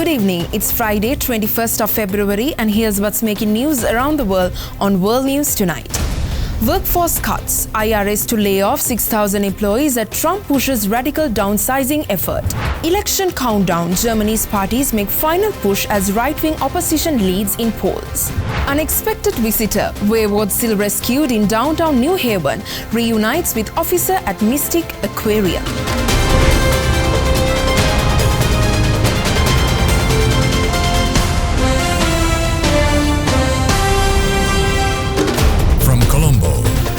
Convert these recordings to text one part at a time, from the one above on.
Good evening. It's Friday, 21st of February, and here's what's making news around the world on World News Tonight. Workforce cuts. IRS to lay off 6,000 employees as Trump pushes radical downsizing effort. Election countdown. Germany's parties make final push as right-wing opposition leads in polls. Unexpected visitor. Wayward still rescued in downtown New Haven. Reunites with officer at Mystic Aquarium.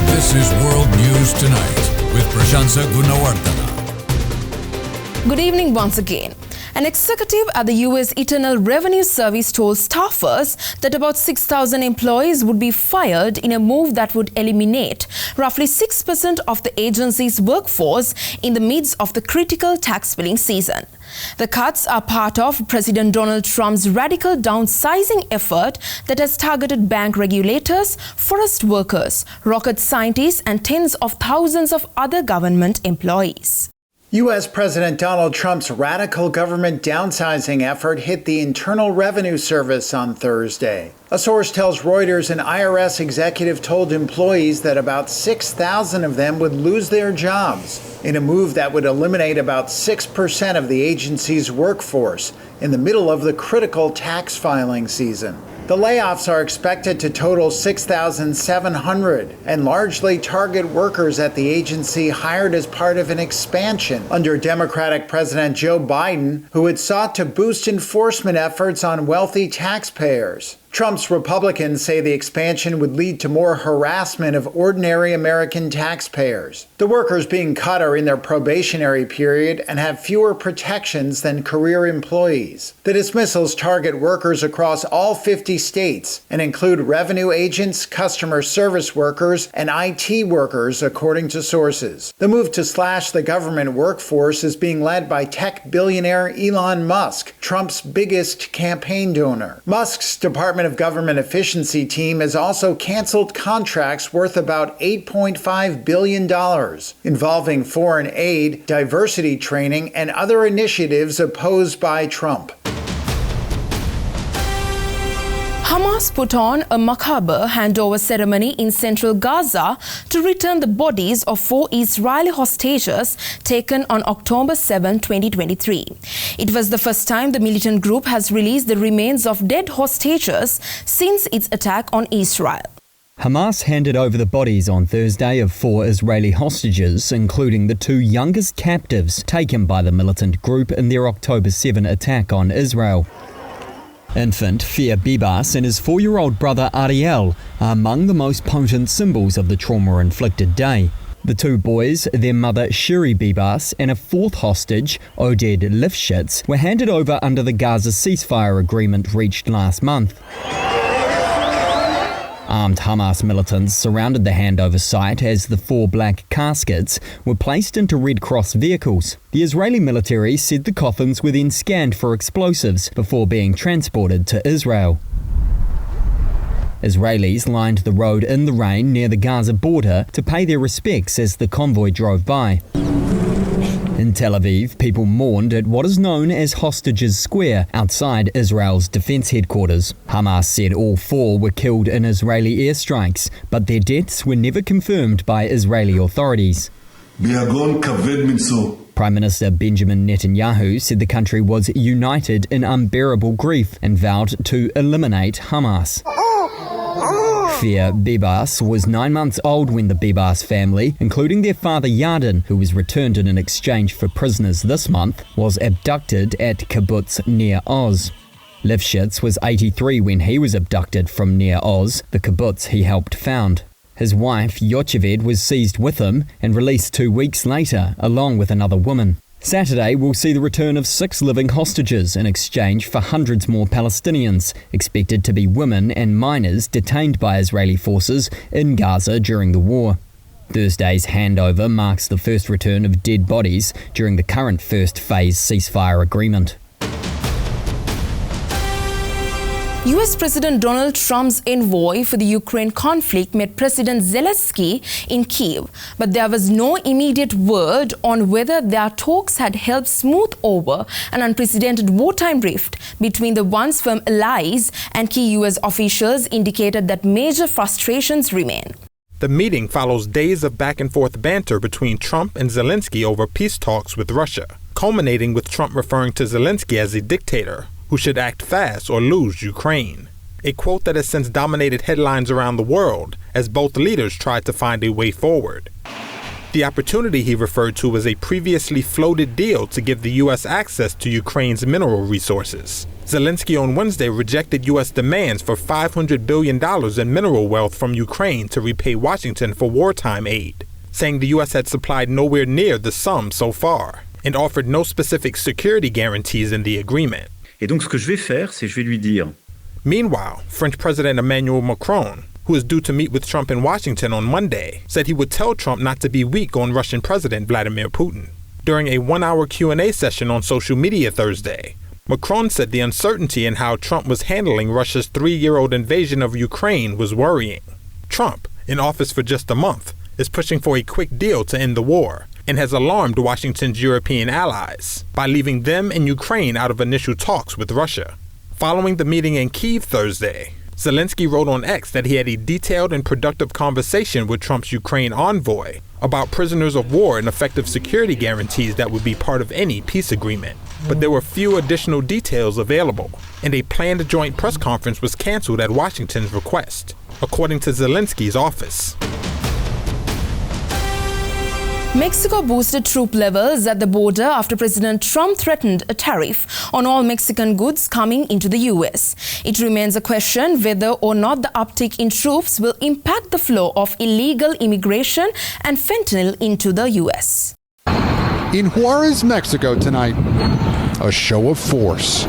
This is World News Tonight with Prashansa Gunawardana. Good evening once again. An executive at the U.S. Internal Revenue Service told staffers that about 6,000 employees would be fired in a move that would eliminate roughly 6% of the agency's workforce in the midst of the critical tax filing season. The cuts are part of President Donald Trump's radical downsizing effort that has targeted bank regulators, forest workers, rocket scientists, and tens of thousands of other government employees. U.S. President Donald Trump's radical government downsizing effort hit the Internal Revenue Service on Thursday. A source tells Reuters an IRS executive told employees that about 6,000 of them would lose their jobs in a move that would eliminate about 6% of the agency's workforce in the middle of the critical tax filing season. The layoffs are expected to total 6,700 and largely target workers at the agency hired as part of an expansion under Democratic President Joe Biden, who had sought to boost enforcement efforts on wealthy taxpayers. Trump's Republicans say the expansion would lead to more harassment of ordinary American taxpayers. The workers being cut are in their probationary period and have fewer protections than career employees. The dismissals target workers across all 50 states and include revenue agents, customer service workers, and IT workers, according to sources. The move to slash the government workforce is being led by tech billionaire Elon Musk, Trump's biggest campaign donor. Musk's Department of Government Efficiency team has also canceled contracts worth about $8.5 billion involving foreign aid, diversity training, and other initiatives opposed by Trump. Hamas put on a macabre handover ceremony in central Gaza to return the bodies of 4 Israeli hostages taken on October 7, 2023. It was the first time the militant group has released the remains of dead hostages since its attack on Israel. Hamas handed over the bodies on Thursday of 4 Israeli hostages, including the 2 youngest captives taken by the militant group in their October 7 attack on Israel. Infant Fia Bibas and his 4-year-old brother Ariel are among the most potent symbols of the trauma-inflicted day. The 2 boys, their mother Shiri Bibas and a 4th hostage, Oded Lifshitz, were handed over under the Gaza ceasefire agreement reached last month. Armed Hamas militants surrounded the handover site as the 4 black caskets were placed into Red Cross vehicles. The Israeli military said the coffins were then scanned for explosives before being transported to Israel. Israelis lined the road in the rain near the Gaza border to pay their respects as the convoy drove by. In Tel Aviv, people mourned at what is known as Hostages Square outside Israel's defense headquarters. Hamas said all 4 were killed in Israeli airstrikes, but their deaths were never confirmed by Israeli authorities. Prime Minister Benjamin Netanyahu said the country was united in unbearable grief and vowed to eliminate Hamas. Fia Bibas was 9 months old when the Bibas family, including their father Yarden, who was returned in an exchange for prisoners this month, was abducted at kibbutz near Oz. Lifshitz was 83 when he was abducted from near Oz, the kibbutz he helped found. His wife Yocheved was seized with him and released 2 weeks later, along with another woman. Saturday will see the return of 6 living hostages in exchange for hundreds more Palestinians, expected to be women and minors detained by Israeli forces in Gaza during the war. Thursday's handover marks the first return of dead bodies during the current first phase ceasefire agreement. US President Donald Trump's envoy for the Ukraine conflict met President Zelensky in Kyiv, but there was no immediate word on whether their talks had helped smooth over an unprecedented wartime rift between the once firm allies, and key US officials indicated that major frustrations remain. The meeting follows days of back-and-forth banter between Trump and Zelensky over peace talks with Russia, culminating with Trump referring to Zelensky as a dictator who should act fast or lose Ukraine, a quote that has since dominated headlines around the world as both leaders tried to find a way forward. The opportunity he referred to was a previously floated deal to give the U.S. access to Ukraine's mineral resources. Zelensky on Wednesday rejected U.S. demands for $500 billion in mineral wealth from Ukraine to repay Washington for wartime aid, saying the U.S. had supplied nowhere near the sum so far and offered no specific security guarantees in the agreement. Et donc ce que je vais faire, c'est je vais lui dire. Meanwhile, French President Emmanuel Macron, who is due to meet with Trump in Washington on Monday, said he would tell Trump not to be weak on Russian President Vladimir Putin. During a one-hour Q&A session on social media Thursday, Macron said the uncertainty in how Trump was handling Russia's 3-year-old invasion of Ukraine was worrying. Trump, in office for just a month, is pushing for a quick deal to end the war and has alarmed Washington's European allies by leaving them and Ukraine out of initial talks with Russia. Following the meeting in Kyiv Thursday, Zelensky wrote on X that he had a detailed and productive conversation with Trump's Ukraine envoy about prisoners of war and effective security guarantees that would be part of any peace agreement. But there were few additional details available, and a planned joint press conference was canceled at Washington's request, according to Zelensky's office. Mexico boosted troop levels at the border after President Trump threatened a tariff on all Mexican goods coming into the US. It remains a question whether or not the uptick in troops will impact the flow of illegal immigration and fentanyl into the US. In Juarez, Mexico tonight, a show of force.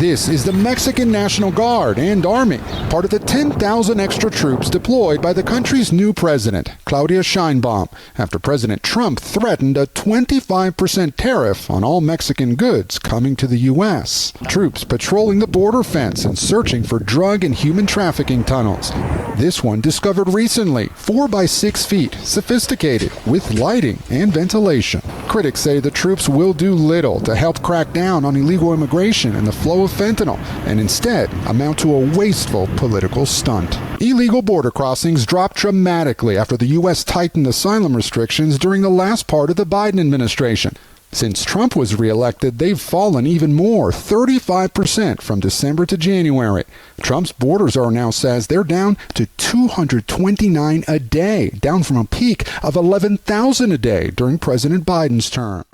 This is the Mexican National Guard and Army, part of the 10,000 extra troops deployed by the country's new president, Claudia Sheinbaum, after President Trump threatened a 25% tariff on all Mexican goods coming to the U.S. Troops patrolling the border fence and searching for drug and human trafficking tunnels. This one discovered recently, 4 by 6 feet, sophisticated, with lighting and ventilation. Critics say the troops will do little to help crack down on illegal immigration and the flow of fentanyl, and instead amount to a wasteful political stunt. Illegal border crossings dropped dramatically after the U.S. tightened asylum restrictions during the last part of the Biden administration. Since Trump was reelected, they've fallen even more, 35% from December to January. Trump's borders are now says they're down to 229 a day, down from a peak of 11,000 a day during President Biden's term.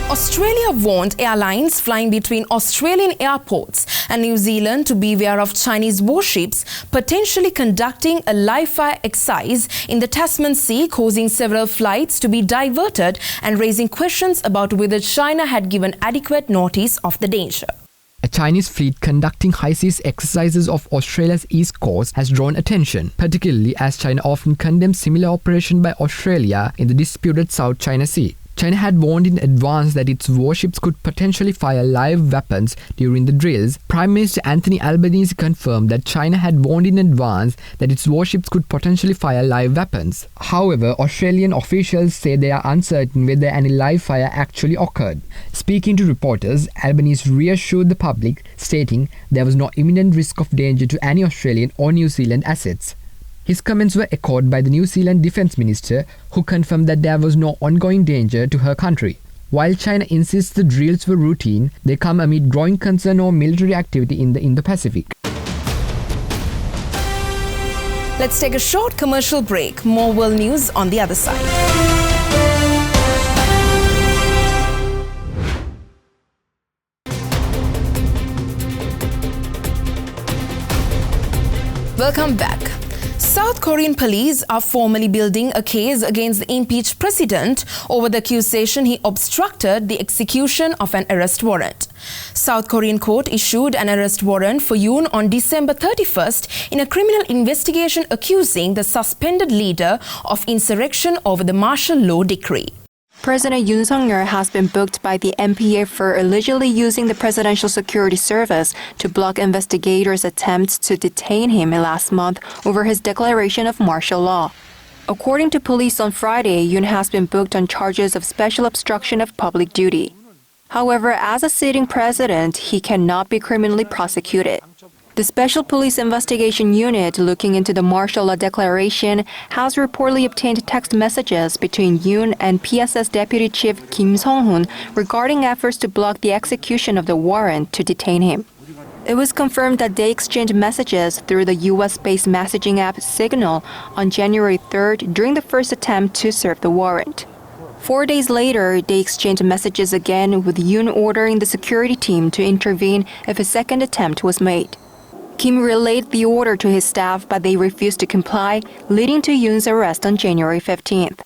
Australia warned airlines flying between Australian airports and New Zealand to beware of Chinese warships potentially conducting a live-fire exercise in the Tasman Sea, causing several flights to be diverted and raising questions about whether China had given adequate notice of the danger. A Chinese fleet conducting high-seas exercises off Australia's east coast has drawn attention, particularly as China often condemns similar operation by Australia in the disputed South China Sea. China had warned in advance that its warships could potentially fire live weapons during the drills. Prime Minister Anthony Albanese confirmed that China had warned in advance that its warships could potentially fire live weapons. However, Australian officials say they are uncertain whether any live fire actually occurred. Speaking to reporters, Albanese reassured the public, stating there was no imminent risk of danger to any Australian or New Zealand assets. His comments were echoed by the New Zealand Defence Minister, who confirmed that there was no ongoing danger to her country. While China insists the drills were routine, they come amid growing concern over military activity in the Indo-Pacific. Let's take a short commercial break. More world news on the other side. Welcome back. South Korean police are formally building a case against the impeached president over the accusation he obstructed the execution of an arrest warrant. South Korean court issued an arrest warrant for Yoon on December 31st in a criminal investigation accusing the suspended leader of insurrection over the martial law decree. President Yoon Suk-yeol has been booked by the NPA for allegedly using the Presidential Security Service to block investigators' attempts to detain him last month over his declaration of martial law. According to police on Friday, Yoon has been booked on charges of special obstruction of public duty. However, as a sitting president, he cannot be criminally prosecuted. The Special Police Investigation Unit looking into the martial law declaration has reportedly obtained text messages between Yoon and PSS Deputy Chief Kim Sung-hoon regarding efforts to block the execution of the warrant to detain him. It was confirmed that they exchanged messages through the US-based messaging app Signal on January 3rd during the first attempt to serve the warrant. 4 days later, they exchanged messages again with Yoon ordering the security team to intervene if a second attempt was made. Kim relayed the order to his staff, but they refused to comply, leading to Yoon's arrest on January 15th.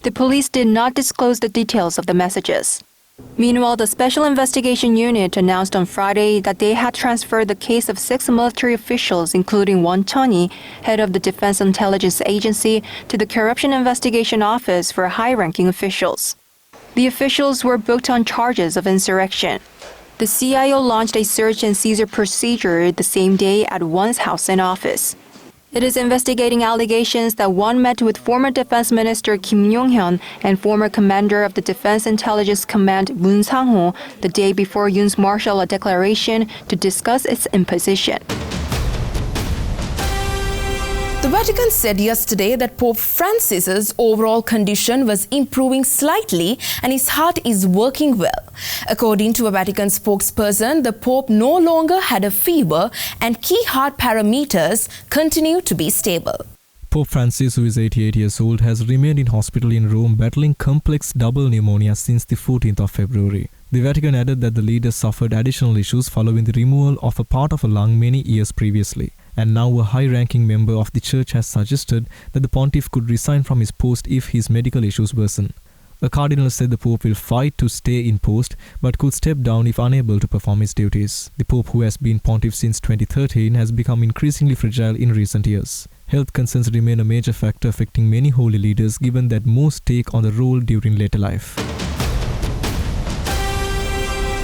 The police did not disclose the details of the messages. Meanwhile, the Special Investigation Unit announced on Friday that they had transferred the case of 6 military officials, including Won Chun-hee, head of the Defense Intelligence Agency, to the Corruption Investigation Office for high-ranking officials. The officials were booked on charges of insurrection. The CIO launched a search and seizure procedure the same day at Won's house and office. It is investigating allegations that Won met with former Defense Minister Kim Yong-hyun and former commander of the Defense Intelligence Command Moon Sang-ho the day before Yoon's martial law declaration to discuss its imposition. The Vatican said yesterday that Pope Francis's overall condition was improving slightly and his heart is working well. According to a Vatican spokesperson, the Pope no longer had a fever and key heart parameters continue to be stable. Pope Francis, who is 88 years old, has remained in hospital in Rome battling complex double pneumonia since the 14th of February. The Vatican added that the leader suffered additional issues following the removal of a part of a lung many years previously. And now a high-ranking member of the church has suggested that the pontiff could resign from his post if his medical issues worsen. A cardinal said the Pope will fight to stay in post but could step down if unable to perform his duties. The Pope, who has been pontiff since 2013, has become increasingly fragile in recent years. Health concerns remain a major factor affecting many holy leaders, given that most take on the role during later life.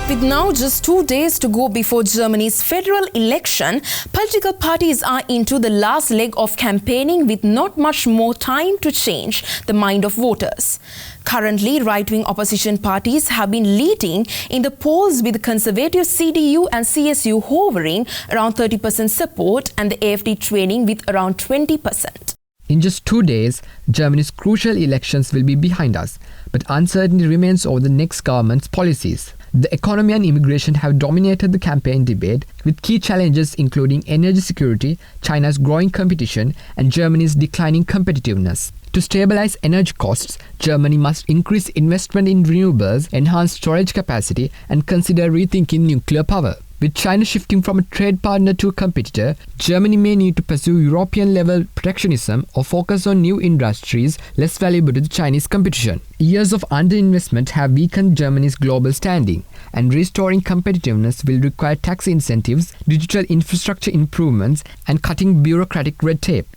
With now just 2 days to go before Germany's federal election, political parties are into the last leg of campaigning with not much more time to change the mind of voters. Currently, right-wing opposition parties have been leading in the polls with conservative CDU and CSU hovering around 30% support and the AfD trailing with around 20%. In just 2 days, Germany's crucial elections will be behind us, but uncertainty remains over the next government's policies. The economy and immigration have dominated the campaign debate, with key challenges including energy security, China's growing competition, and Germany's declining competitiveness. To stabilize energy costs, Germany must increase investment in renewables, enhance storage capacity, and consider rethinking nuclear power. With China shifting from a trade partner to a competitor, Germany may need to pursue European-level protectionism or focus on new industries less valuable to the Chinese competition. Years of underinvestment have weakened Germany's global standing, and restoring competitiveness will require tax incentives, digital infrastructure improvements, and cutting bureaucratic red tape.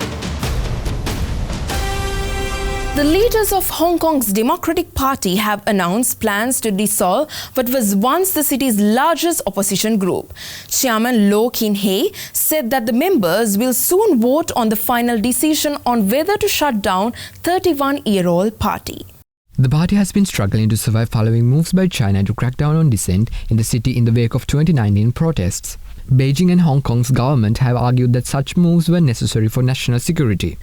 The leaders of Hong Kong's Democratic Party have announced plans to dissolve what was once the city's largest opposition group. Chairman Loh Kin Hei said that the members will soon vote on the final decision on whether to shut down 31-year-old party. The party has been struggling to survive following moves by China to crack down on dissent in the city in the wake of 2019 protests. Beijing and Hong Kong's government have argued that such moves were necessary for national security.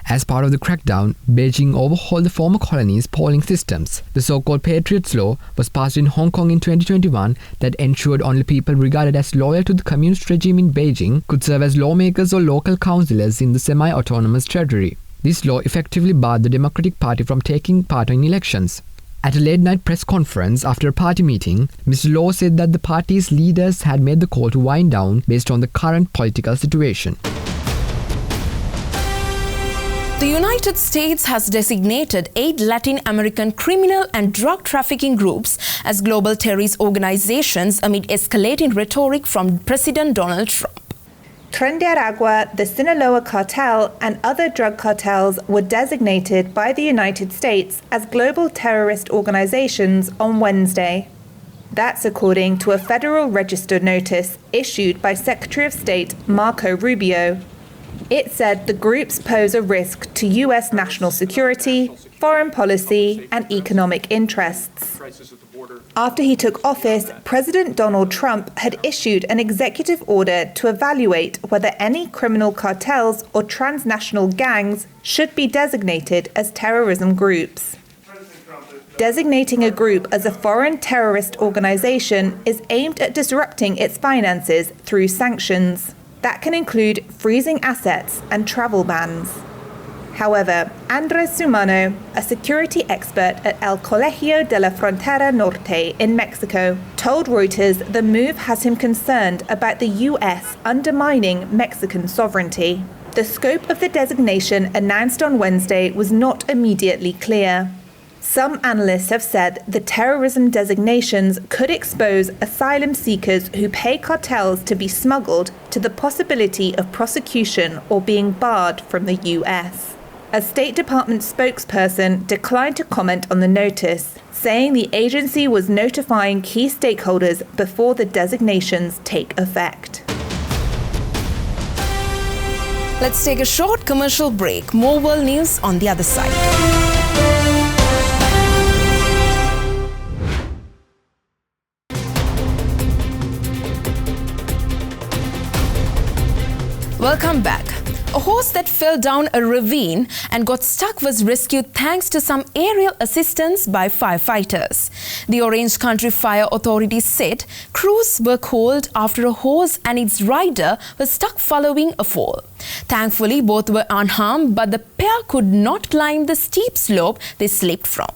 As part of the crackdown, Beijing overhauled the former colonies' polling systems. The so-called Patriots Law was passed in Hong Kong in 2021 that ensured only people regarded as loyal to the communist regime in Beijing could serve as lawmakers or local councillors in the semi-autonomous territory. This law effectively barred the Democratic Party from taking part in elections. At a late-night press conference after a party meeting, Mr. Loh said that the party's leaders had made the call to wind down based on the current political situation. The United States has designated 8 Latin American criminal and drug trafficking groups as global terrorist organizations amid escalating rhetoric from President Donald Trump. Tren de Aragua, the Sinaloa cartel, and other drug cartels were designated by the United States as global terrorist organizations on Wednesday. That's according to a Federal Register notice issued by Secretary of State Marco Rubio. It said the groups pose a risk to U.S. national security, foreign policy, and economic interests. After he took office, President Donald Trump had issued an executive order to evaluate whether any criminal cartels or transnational gangs should be designated as terrorism groups. Designating a group as a foreign terrorist organization is aimed at disrupting its finances through sanctions. That can include freezing assets and travel bans. However, Andres Sumano, a security expert at El Colegio de la Frontera Norte in Mexico, told Reuters the move has him concerned about the U.S. undermining Mexican sovereignty. The scope of the designation announced on Wednesday was not immediately clear. Some analysts have said the terrorism designations could expose asylum seekers who pay cartels to be smuggled to the possibility of prosecution or being barred from the U.S. A State Department spokesperson declined to comment on the notice, saying the agency was notifying key stakeholders before the designations take effect. Let's take a short commercial break. More world news on the other side. Welcome back. A horse that fell down a ravine and got stuck was rescued thanks to some aerial assistance by firefighters. The Orange Country Fire Authority said crews were called after a horse and its rider were stuck following a fall. Thankfully, both were unharmed, but the pair could not climb the steep slope they slipped from.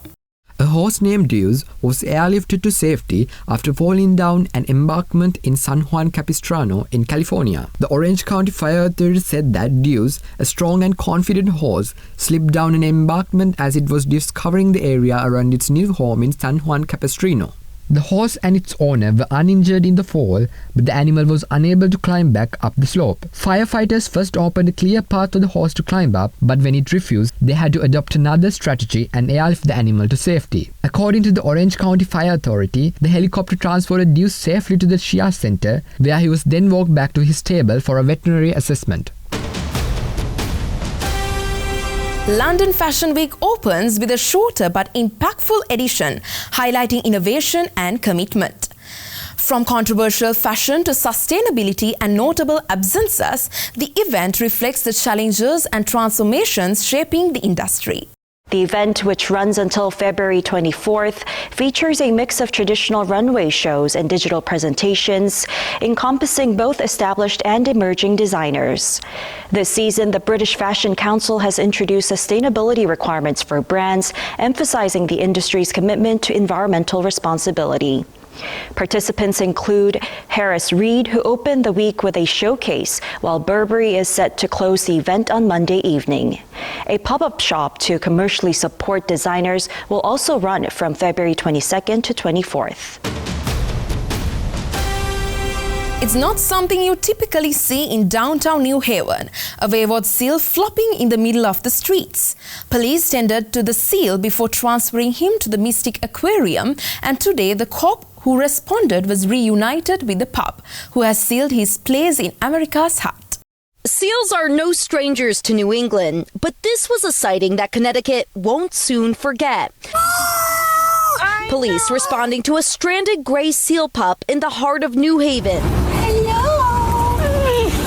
A horse named Deuce was airlifted to safety after falling down an embankment in San Juan Capistrano in California. The Orange County Fire Authority said that Deuce, a strong and confident horse, slipped down an embankment as it was discovering the area around its new home in San Juan Capistrano. The horse and its owner were uninjured in the fall, but the animal was unable to climb back up the slope. Firefighters first opened a clear path for the horse to climb up, but when it refused, they had to adopt another strategy and airlift the animal to safety. According to the Orange County Fire Authority, the helicopter transported Deuce safely to the Shia Center, where he was then walked back to his stable for a veterinary assessment. London Fashion Week opens with a shorter but impactful edition highlighting innovation and commitment. From controversial fashion to sustainability and notable absences, the event reflects the challenges and transformations shaping the industry. The event, which runs until February 24th, features a mix of traditional runway shows and digital presentations, encompassing both established and emerging designers. This season, the British Fashion Council has introduced sustainability requirements for brands, emphasizing the industry's commitment to environmental responsibility. Participants include Harris Reed, who opened the week with a showcase, while Burberry is set to close the event on Monday evening. A pop-up shop to commercially support designers will also run from February 22nd to 24th. It's not something you typically see in downtown New Haven, a wayward seal flopping in the middle of the streets. Police tended to the seal before transferring him to the Mystic Aquarium, and today the cop who responded was reunited with the pup, who has sealed his place in America's heart. Seals are no strangers to New England, but this was a sighting that Connecticut won't soon forget. Police responding to a stranded gray seal pup in the heart of New Haven.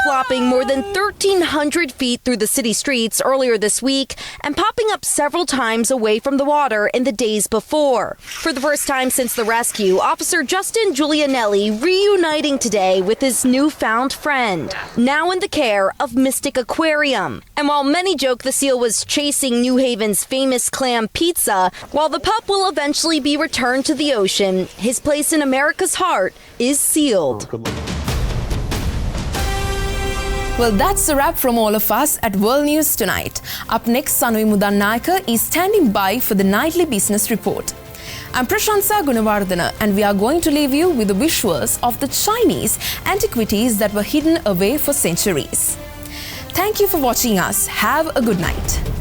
Flopping more than 1,300 feet through the city streets earlier this week and popping up several times away from the water in the days before. For the first time since the rescue, Officer Justin Giulianelli reuniting today with his newfound friend, now in the care of Mystic Aquarium. And while many joke the seal was chasing New Haven's famous clam pizza, while the pup will eventually be returned to the ocean, his place in America's heart is sealed. Well, that's a wrap from all of us at World News Tonight. Up next, Sanui Mudannayaka is standing by for the nightly business report. I'm Prashansa Gunawardana, and we are going to leave you with the visuals of the Chinese antiquities that were hidden away for centuries. Thank you for watching us. Have a good night.